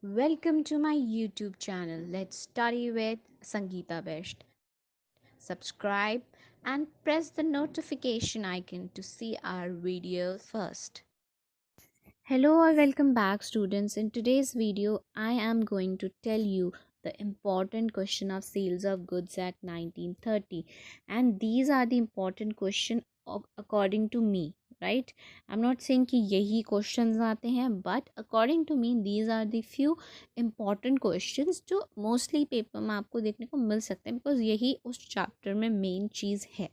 Welcome to my YouTube channel. Let's study with Sangeeta Bisht. Subscribe and press the notification icon to see our videos first. Hello or welcome back students. In today's video, I am going to tell you the important question of Sales of Goods Act 1930, and these are the important question according to me, right? I'm not saying कि यही questions आते हैं, but according to me these are the few important questions जो mostly paper में आपको देखने को मिल सकते हैं, because यही उस chapter में main चीज़ है.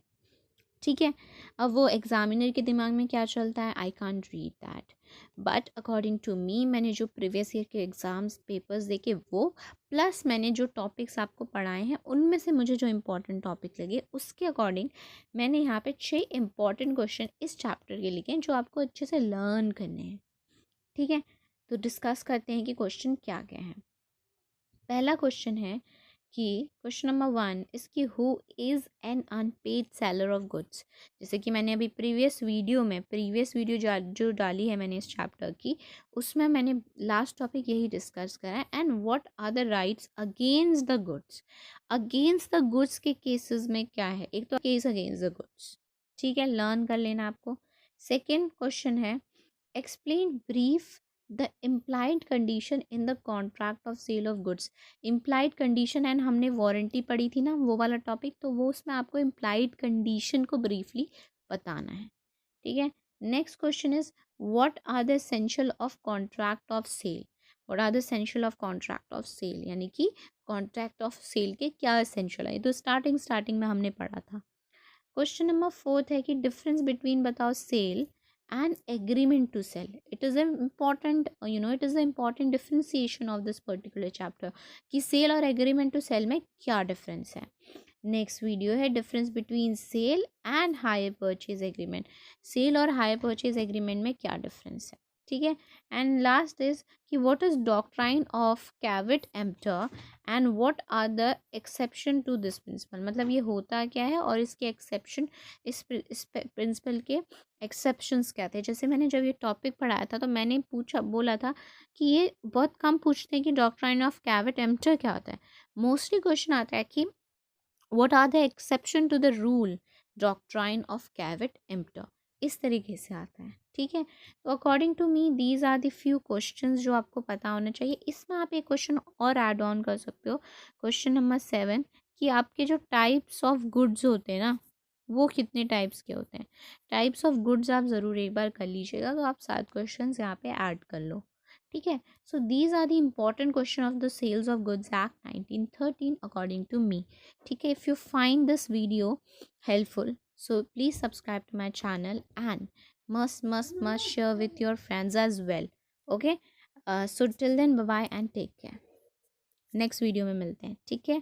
ठीक है. अब वो एग्जामिनर के दिमाग में क्या चलता है, I can't read that, but according to me मैंने जो प्रीवियस ईयर के एग्ज़ाम्स पेपर्स देखे वो, प्लस मैंने जो टॉपिक्स आपको पढ़ाए हैं उनमें से मुझे जो इम्पोर्टेंट टॉपिक लगे उसके अकॉर्डिंग मैंने यहाँ पे 6 इम्पॉर्टेंट क्वेश्चन इस चैप्टर के लिखे हैं जो आपको अच्छे से लर्न करने हैं. ठीक है, तो डिस्कस करते हैं कि क्वेश्चन क्या क्या है. पहला क्वेश्चन है कि क्वेश्चन नंबर 1 इसकी who is an unpaid seller of goods. जैसे कि मैंने अभी प्रीवियस वीडियो जो डाली है मैंने इस चैप्टर की, उसमें मैंने लास्ट टॉपिक यही डिस्कस करा है. And what are the rights against the goods. Against the goods के केसेस में क्या है, एक तो केस अगेंस्ट द गुड्स, ठीक है, लर्न कर लेना आपको. सेकेंड क्वेश्चन है explain brief the implied condition in the contract of sale of goods. Implied condition and हमने वारंटी पढ़ी थी ना, वो वाला टॉपिक, तो वो उसमें आपको इम्प्लाइड कंडीशन को ब्रीफली बताना है. ठीक है. Next question is what are the essential of contract of sale. What are the essential of contract of sale, यानी कि कॉन्ट्रैक्ट ऑफ सेल के क्या एसेंशियल है, तो स्टार्टिंग में हमने पढ़ा था. क्वेश्चन नंबर 4 है कि डिफरेंस बिटवीन बताओ cell and agreement to sell. It is an important it is an important differentiation of this particular chapter कि सेल और एग्रीमेंट टू सेल में क्या डिफरेंस है. नेक्स्ट वीडियो है difference between sale and hire purchase agreement. Sale और hire purchase agreement में क्या difference है. ठीक है. एंड लास्ट इज कि what is doctrine of caveat emptor and what are the exception to this principle. मतलब ये होता क्या है और इसके एक्सेप्शन, इस प्रिंसिपल के एक्सेप्शंस क्या थे. जैसे मैंने जब ये टॉपिक पढ़ाया था तो मैंने बोला था कि ये बहुत कम पूछते हैं कि डॉक्ट्राइन ऑफ कैविट एम्प्टर क्या होता है. मोस्टली क्वेश्चन आता है कि what are the exception to the rule doctrine of caveat emptor, इस तरीके से आता है. ठीक है. तो according to me these are the few questions जो आपको पता होना चाहिए. इसमें आप एक क्वेश्चन और ऐड ऑन कर सकते हो, क्वेश्चन नंबर 7, कि आपके जो टाइप्स ऑफ गुड्स होते हैं ना, वो कितने टाइप्स के होते हैं. टाइप्स ऑफ गुड्स आप ज़रूर एक बार कर लीजिएगा, तो आप 7 क्वेश्चन यहाँ पे ऐड कर लो. ठीक है. So these are the important question of the sales of goods act 1913 according to me. ठीक है. If you find this video helpful, so please subscribe to my channel and must share with your friends as well. Okay. So till then bye bye and take care. Next video में मिलते हैं. ठीक है.